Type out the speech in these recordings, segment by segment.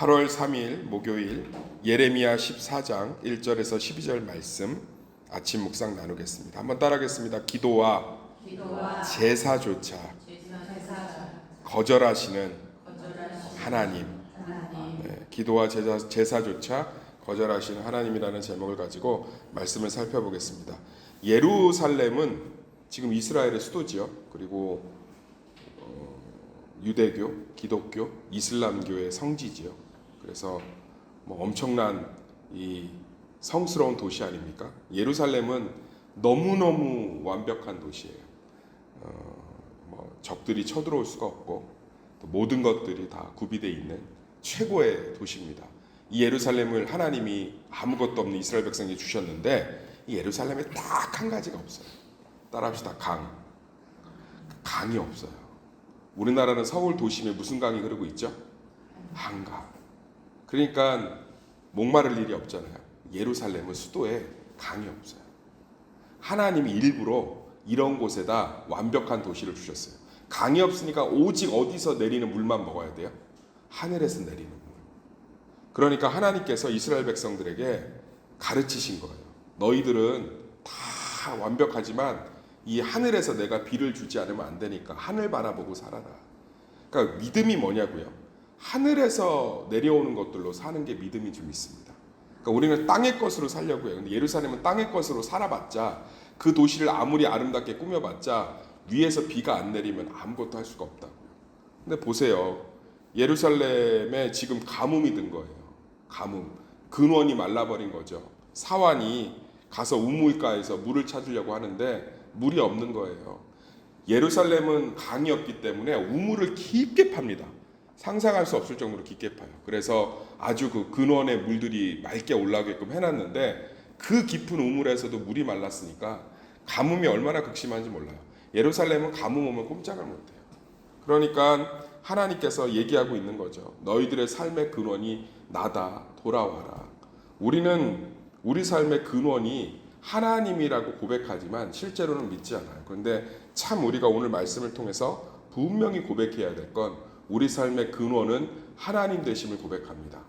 8월 3일 목요일 예레미야 14장 1절에서 12절 말씀 아침 묵상 나누겠습니다. 한번 따라하겠습니다. 기도와 제사조차 거절하시는 하나님. 네, 기도와 제사조차 거절하시는 하나님이라는 제목을 가지고 말씀을 살펴보겠습니다. 예루살렘은 지금 이스라엘의 수도지요. 그리고 유대교, 기독교, 이슬람교의 성지지요. 그래서 엄청난 이 성스러운 도시 아닙니까? 예루살렘은 너무너무 완벽한 도시예요. 적들이 쳐들어올 수가 없고 또 모든 것들이 다 구비되어 있는 최고의 도시입니다. 이 예루살렘을 하나님이 아무것도 없는 이스라엘 백성에게 주셨는데 이 예루살렘에 딱 한 가지가 없어요. 따라합시다. 강이 없어요. 우리나라는 서울 도심에 무슨 강이 흐르고 있죠? 한강. 그러니까 목마를 일이 없잖아요. 예루살렘은 수도에 강이 없어요. 하나님이 일부러 이런 곳에다 완벽한 도시를 주셨어요. 강이 없으니까 오직 어디서 내리는 물만 먹어야 돼요? 하늘에서 내리는 물. 그러니까 하나님께서 이스라엘 백성들에게 가르치신 거예요. 너희들은 다 완벽하지만 이 하늘에서 내가 비를 주지 않으면 안 되니까 하늘 바라보고 살아라. 그러니까 믿음이 뭐냐고요? 하늘에서 내려오는 것들로 사는 게 믿음이 좀 있습니다. 그러니까 우리는 땅의 것으로 살려고 해요. 근데 예루살렘은 땅의 것으로 살아봤자 그 도시를 아무리 아름답게 꾸며봤자 위에서 비가 안 내리면 아무것도 할 수가 없다고요. 근데 보세요. 예루살렘에 지금 가뭄이 든 거예요. 가뭄. 근원이 말라버린 거죠. 사환이 가서 우물가에서 물을 찾으려고 하는데 물이 없는 거예요. 예루살렘은 강이 없기 때문에 우물을 깊게 팝니다. 상상할 수 없을 정도로 깊게 파요. 그래서 아주 그 근원의 물들이 맑게 올라오게끔 해놨는데 그 깊은 우물에서도 물이 말랐으니까 가뭄이 얼마나 극심한지 몰라요. 예루살렘은 가뭄 오면 꼼짝을 못해요. 그러니까 하나님께서 얘기하고 있는 거죠. 너희들의 삶의 근원이 나다. 돌아와라. 우리는 우리 삶의 근원이 하나님이라고 고백하지만 실제로는 믿지 않아요. 그런데 참 우리가 오늘 말씀을 통해서 분명히 고백해야 될 건 우리 삶의 근원은 하나님 되심을 고백합니다.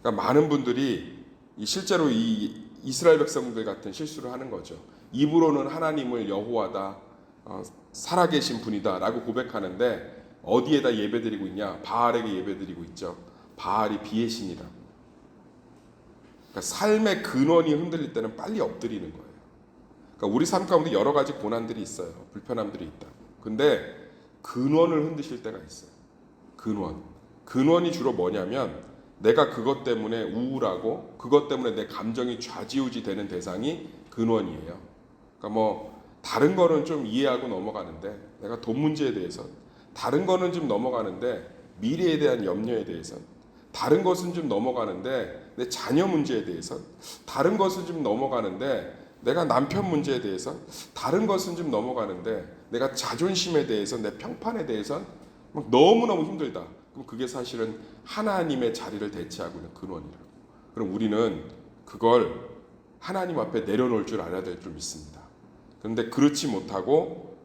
그러니까 많은 분들이 실제로 이 이스라엘 백성들 같은 실수를 하는 거죠. 입으로는 하나님을 여호와다, 살아계신 분이다 라고 고백하는데 어디에다 예배드리고 있냐? 바알에게 예배드리고 있죠. 바알이 비의 신이라고. 그러니까 삶의 근원이 흔들릴 때는 빨리 엎드리는 거예요. 그러니까 우리 삶 가운데 여러 가지 고난들이 있어요. 불편함들이 있다. 근데 근원을 흔드실 때가 있어요. 근원이 주로 뭐냐면 내가 그것 때문에 우울하고 그것 때문에 내 감정이 좌지우지 되는 대상이 근원이에요. 그러니까 다른 거는 좀 이해하고 넘어가는데 내가 돈 문제에 대해서 다른 거는 좀 넘어가는데 미래에 대한 염려에 대해서 다른 것은 좀 넘어가는데 내 자녀 문제에 대해서 다른 것은 좀 넘어가는데 내가 남편 문제에 대해서 다른 것은 좀 넘어가는데 내가 자존심에 대해서 내 평판에 대해서 너무너무 힘들다. 그럼 그게 사실은 하나님의 자리를 대체하고 있는 근원이라고. 그럼 우리는 그걸 하나님 앞에 내려놓을 줄 알아야 될 줄 믿습니다. 그런데 그렇지 못하고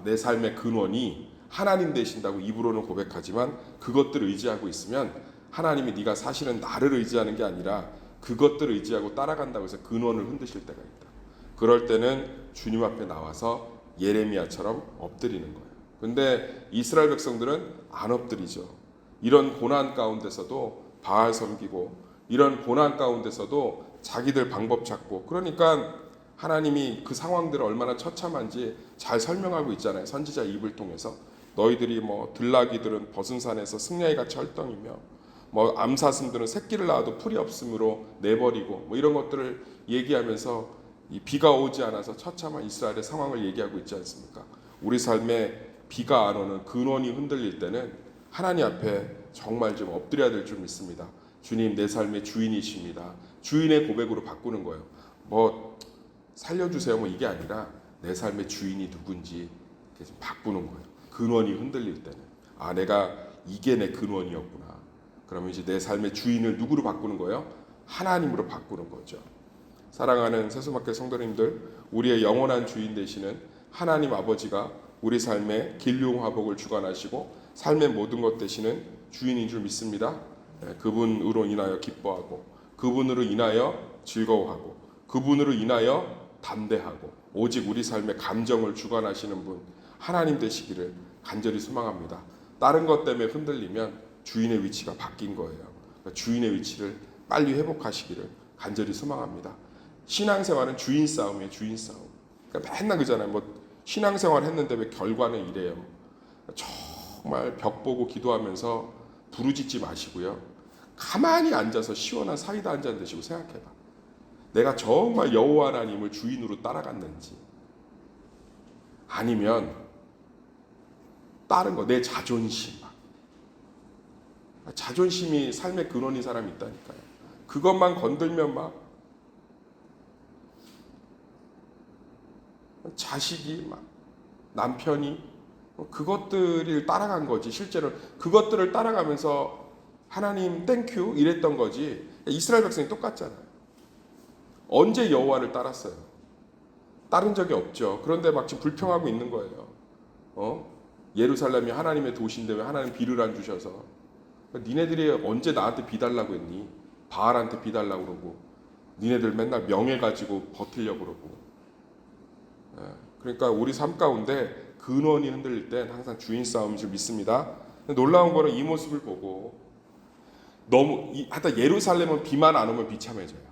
내 삶의 근원이 하나님 되신다고 입으로는 고백하지만 그것들을 의지하고 있으면 하나님이 네가 사실은 나를 의지하는 게 아니라 그것들을 의지하고 따라간다고 해서 근원을 흔드실 때가 있다. 그럴 때는 주님 앞에 나와서 예레미야처럼 엎드리는 거예요. 근데 이스라엘 백성들은 안 엎드리죠. 이런 고난 가운데서도 바알 섬기고 이런 고난 가운데서도 자기들 방법 찾고 그러니까 하나님이 그 상황들을 얼마나 처참한지 잘 설명하고 있잖아요. 선지자 입을 통해서 너희들이 들나귀들은 벗은 산에서 승려이 같이 헐덩이며 암사슴들은 새끼를 낳아도 풀이 없으므로 내버리고 이런 것들을 얘기하면서 이 비가 오지 않아서 처참한 이스라엘의 상황을 얘기하고 있지 않습니까? 우리 삶에 비가 안 오는 근원이 흔들릴 때는 하나님 앞에 정말 좀 엎드려야 될 줄 믿습니다. 주님 내 삶의 주인이십니다. 주인의 고백으로 바꾸는 거예요. 살려주세요 이게 아니라 내 삶의 주인이 누군지 좀 바꾸는 거예요. 근원이 흔들릴 때는 내가 이게 내 근원이었구나. 그러면 이제 내 삶의 주인을 누구로 바꾸는 거예요? 하나님으로 바꾸는 거죠. 사랑하는 세수마켓 성도님들, 우리의 영원한 주인 되시는 하나님 아버지가 우리 삶의 길흉화복을 주관하시고 삶의 모든 것 되시는 주인인 줄 믿습니다. 그분으로 인하여 기뻐하고 그분으로 인하여 즐거워하고 그분으로 인하여 담대하고 오직 우리 삶의 감정을 주관하시는 분 하나님 되시기를 간절히 소망합니다. 다른 것 때문에 흔들리면 주인의 위치가 바뀐 거예요. 그러니까 주인의 위치를 빨리 회복하시기를 간절히 소망합니다. 신앙생활은 주인 싸움이에요. 주인 싸움. 그러니까 맨날 그잖아요. 뭐 신앙생활 했는데 왜 결과는 이래요. 정말 벽 보고 기도하면서 부르짖지 마시고요. 가만히 앉아서 시원한 사이다 한 잔 드시고 생각해봐. 내가 정말 여호와 하나님을 주인으로 따라갔는지 아니면 다른 거, 내 자존심. 자존심이 삶의 근원인 사람이 있다니까요. 그것만 건들면 막 자식이 막 남편이 그것들을 따라간 거지. 실제로 그것들을 따라가면서 하나님 땡큐 이랬던 거지. 이스라엘 백성이 똑같잖아요. 언제 여호와를 따랐어요? 따른 적이 없죠. 그런데 막 지금 불평하고 있는 거예요. 예루살렘이 하나님의 도시인데 왜 하나님 비를 안 주셔서? 니네들이 언제 나한테 비 달라고 했니? 바알한테 비 달라고 그러고 니네들 맨날 명예 가지고 버틸려고 그러고. 그러니까 우리 삶 가운데 근원이 흔들릴 땐 항상 주인 싸움인 줄 믿습니다. 놀라운 거는 이 모습을 보고 하여튼 예루살렘은 비만 안 오면 비참해져요.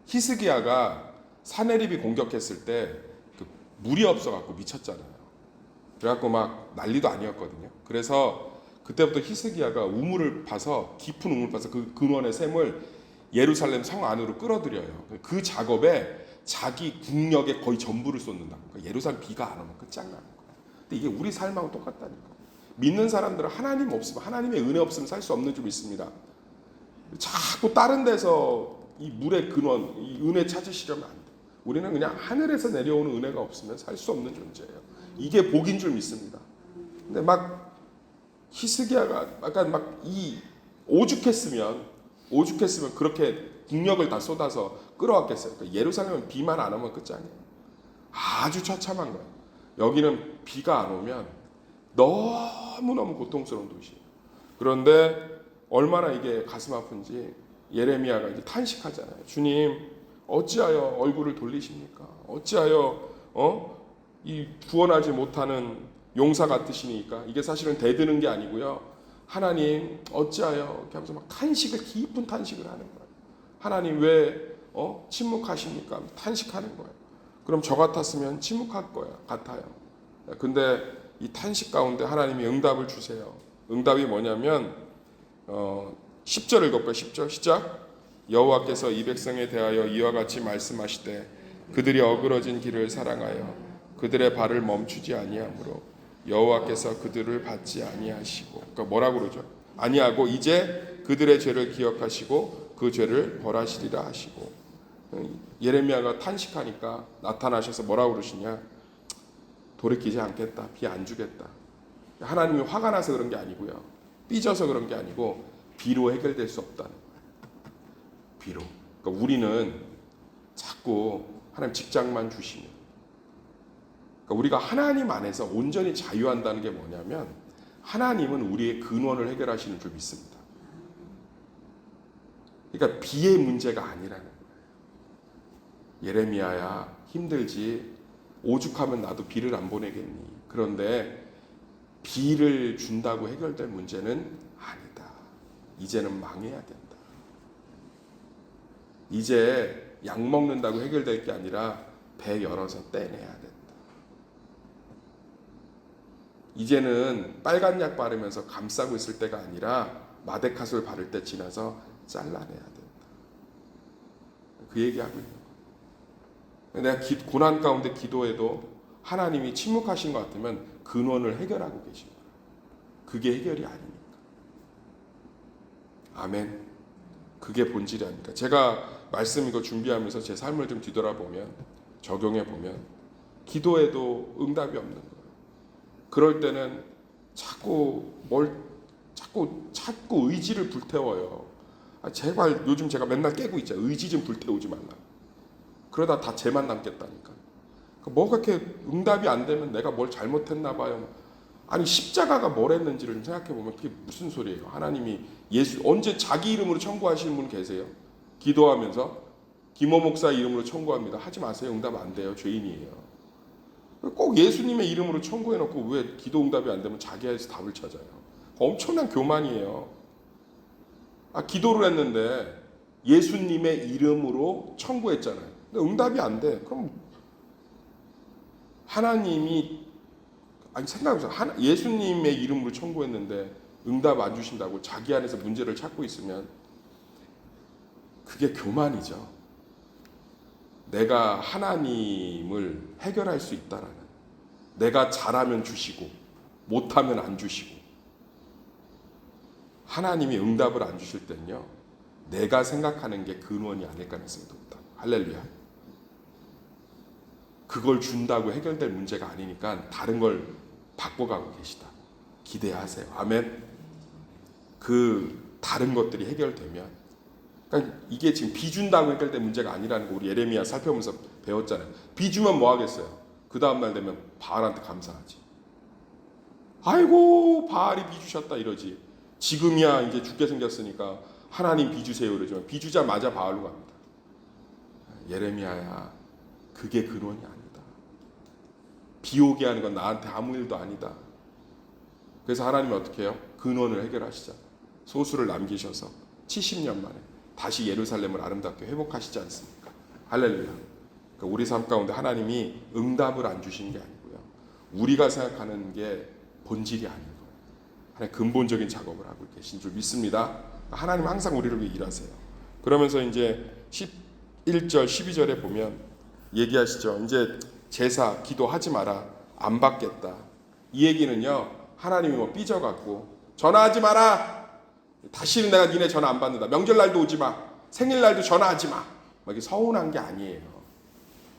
히스기야가 사네립이 공격했을 때 그 물이 없어갖고 미쳤잖아요. 그래갖고 막 난리도 아니었거든요. 그래서 그때부터 히스기야가 우물을 파서 깊은 우물을 파서 그 근원의 샘을 예루살렘 성 안으로 끌어들여요. 그 작업에 자기 국력의 거의 전부를 쏟는다. 그러니까 예루살렘 비가 안 오면 끝장나는 거야. 근데 이게 우리 삶하고 똑같다니까. 믿는 사람들은 하나님 없으면 하나님의 은혜 없으면 살 수 없는 줄 믿습니다. 자꾸 다른 데서 이 물의 근원, 이 은혜 찾으시려면 안 돼. 우리는 그냥 하늘에서 내려오는 은혜가 없으면 살 수 없는 존재예요. 이게 복인 줄 믿습니다. 근데 막 히스기야가 약간 막 이 오죽했으면 그렇게 국력을 다 쏟아서 끌어왔겠어요. 그러니까 예루살렘은 비만 안 오면 끝장이에요. 아주 처참한 거예요. 여기는 비가 안 오면 너무너무 고통스러운 도시예요. 그런데 얼마나 이게 가슴 아픈지 예레미야가 이제 탄식하잖아요. 주님, 어찌하여 얼굴을 돌리십니까? 어찌하여 이 구원하지 못하는 용사 같으시니까. 이게 사실은 대드는 게 아니고요. 하나님 어찌하여 이렇게 하면서 막 탄식을 깊은 탄식을 하는 거예요. 하나님 왜 침묵하십니까? 탄식하는 거예요. 그럼 저 같았으면 침묵할 거야 같아요. 근데 이 탄식 가운데 하나님이 응답을 주세요. 응답이 뭐냐면 10절 읽을까요? 10절 시작. 여호와께서 이 백성에 대하여 이와 같이 말씀하시되 그들이 어그러진 길을 사랑하여 그들의 발을 멈추지 아니하므로 여호와께서 그들을 받지 아니하시고. 그러니까 뭐라고 그러죠? 아니하고 이제 그들의 죄를 기억하시고 그 죄를 벌하시리라 하시고. 예레미야가 탄식하니까 나타나셔서 뭐라고 그러시냐? 돌이키지 않겠다. 비 안 주겠다. 하나님이 화가 나서 그런 게 아니고요. 삐져서 그런 게 아니고 비로 해결될 수 없다는 거예요. 비로. 그러니까 우리는 자꾸 하나님 직장만 주시면, 그러니까 우리가 하나님 안에서 온전히 자유한다는 게 뭐냐면 하나님은 우리의 근원을 해결하시는 줄 믿습니다. 그러니까 비의 문제가 아니라는 거예요. 예레미야야 힘들지, 오죽하면 나도 비를 안 보내겠니. 그런데 비를 준다고 해결될 문제는 아니다. 이제는 망해야 된다. 이제 약 먹는다고 해결될 게 아니라 배 열어서 떼내야 된다. 이제는 빨간 약 바르면서 감싸고 있을 때가 아니라 마데카솔 바를 때 지나서 잘라내야 된다. 그 얘기하고 있는 거예요. 내가 고난 가운데 기도해도 하나님이 침묵하신 것 같으면 근원을 해결하고 계신 거예요. 그게 해결이 아닙니까? 아멘. 그게 본질이 아닙니까? 제가 말씀 이거 준비하면서 제 삶을 좀 뒤돌아보면, 적용해보면 기도해도 응답이 없는 거예요. 그럴 때는 자꾸 의지를 불태워요. 제발, 요즘 제가 맨날 깨고 있잖아요. 의지 좀 불태우지 말라. 그러다 다 쟤만 남겠다니까. 뭐가 그렇게 응답이 안 되면 내가 뭘 잘못했나 봐요. 아니 십자가가 뭘 했는지를 좀 생각해 보면 그게 무슨 소리예요? 하나님이 예수 언제 자기 이름으로 청구하시는 분 계세요? 기도하면서 김호 목사 이름으로 청구합니다. 하지 마세요. 응답 안 돼요. 죄인이에요. 꼭 예수님의 이름으로 청구해 놓고 왜 기도 응답이 안 되면 자기에서 답을 찾아요? 엄청난 교만이에요. 기도를 했는데 예수님의 이름으로 청구했잖아요. 근데 응답이 안 돼. 그럼 하나님이 생각해보세요. 예수님의 이름으로 청구했는데 응답 안 주신다고 자기 안에서 문제를 찾고 있으면 그게 교만이죠. 내가 하나님을 해결할 수 있다라는, 내가 잘하면 주시고 못하면 안 주시고, 하나님이 응답을 안 주실 때는요, 내가 생각하는 게 근원이 아닐 가능성이 높다. 할렐루야. 그걸 준다고 해결될 문제가 아니니까 다른 걸 바꿔가고 계시다. 기대하세요. 아멘. 그 다른 것들이 해결되면, 그러니까 이게 지금 비 준다고 해결될 문제가 아니라는 거 우리 예레미야 살펴보면서 배웠잖아요. 비 주면 뭐 하겠어요? 그 다음날 되면 바알한테 감사하지. 아이고 바알이 비 주셨다 이러지. 지금이야 이제 죽게 생겼으니까 하나님 비 주세요 이러지만 비 주자마자 바알로 갑니다. 예레미야야, 그게 근원이 아니다. 비 오게 하는 건 나한테 아무 일도 아니다. 그래서 하나님이 어떻게 해요? 근원을 해결하시자. 소수를 남기셔서 70년 만에 다시 예루살렘을 아름답게 회복하시지 않습니까? 할렐루야. 그러니까 우리 삶 가운데 하나님이 응답을 안 주시는 게 아니고요, 우리가 생각하는 게 본질이 아닌 거예요. 하나님 근본적인 작업을 하고 계신 줄 믿습니다. 하나님 항상 우리를 위해 일하세요. 그러면서 이제 11절 12절에 보면 얘기하시죠. 이제 제사 기도하지 마라, 안 받겠다. 이 얘기는요, 하나님이 뭐 삐져갖고 전화하지 마라, 다시는 내가 니네 전화 안 받는다, 명절날도 오지 마, 생일날도 전화하지 마, 이게 서운한 게 아니에요.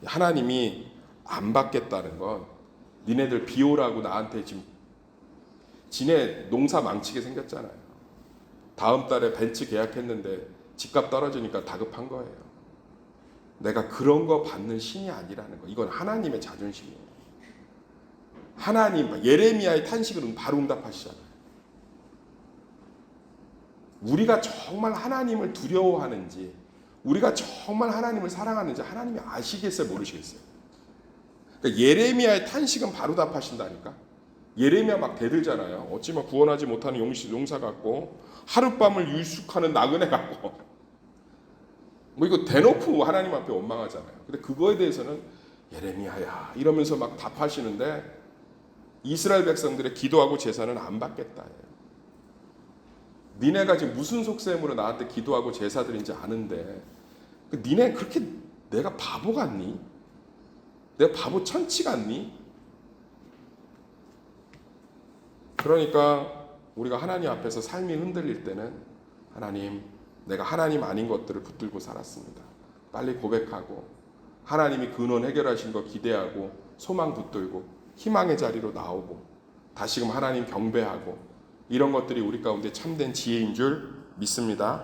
하나님이 안 받겠다는 건 니네들 비오라고 나한테 지금 지네 농사 망치게 생겼잖아요. 다음 달에 벤츠 계약했는데 집값 떨어지니까 다급한 거예요. 내가 그런 거 받는 신이 아니라는 거. 이건 하나님의 자존심이에요. 하나님, 예레미야의 탄식은 바로 응답하시잖아요. 우리가 정말 하나님을 두려워하는지, 우리가 정말 하나님을 사랑하는지 하나님이 아시겠어요, 모르시겠어요? 그러니까 예레미야의 탄식은 바로 답하신다니까. 예레미야 막 대들잖아요. 어찌 구원하지 못하는 용사 같고 하룻밤을 유숙하는 나그네 같고, 뭐 이거 대놓고 하나님 앞에 원망하잖아요. 근데 그거에 대해서는 예레미야야 이러면서 막 답하시는데, 이스라엘 백성들의 기도하고 제사는 안 받겠다. 니네가 지금 무슨 속셈으로 나한테 기도하고 제사 드린지 아는데, 니네 그렇게 내가 바보 같니? 내가 바보 천치 같니? 그러니까 우리가 하나님 앞에서 삶이 흔들릴 때는, 하나님, 내가 하나님 아닌 것들을 붙들고 살았습니다. 빨리 고백하고 하나님이 근원 해결하신 거 기대하고 소망 붙들고 희망의 자리로 나오고 다시금 하나님 경배하고, 이런 것들이 우리 가운데 참된 지혜인 줄 믿습니다.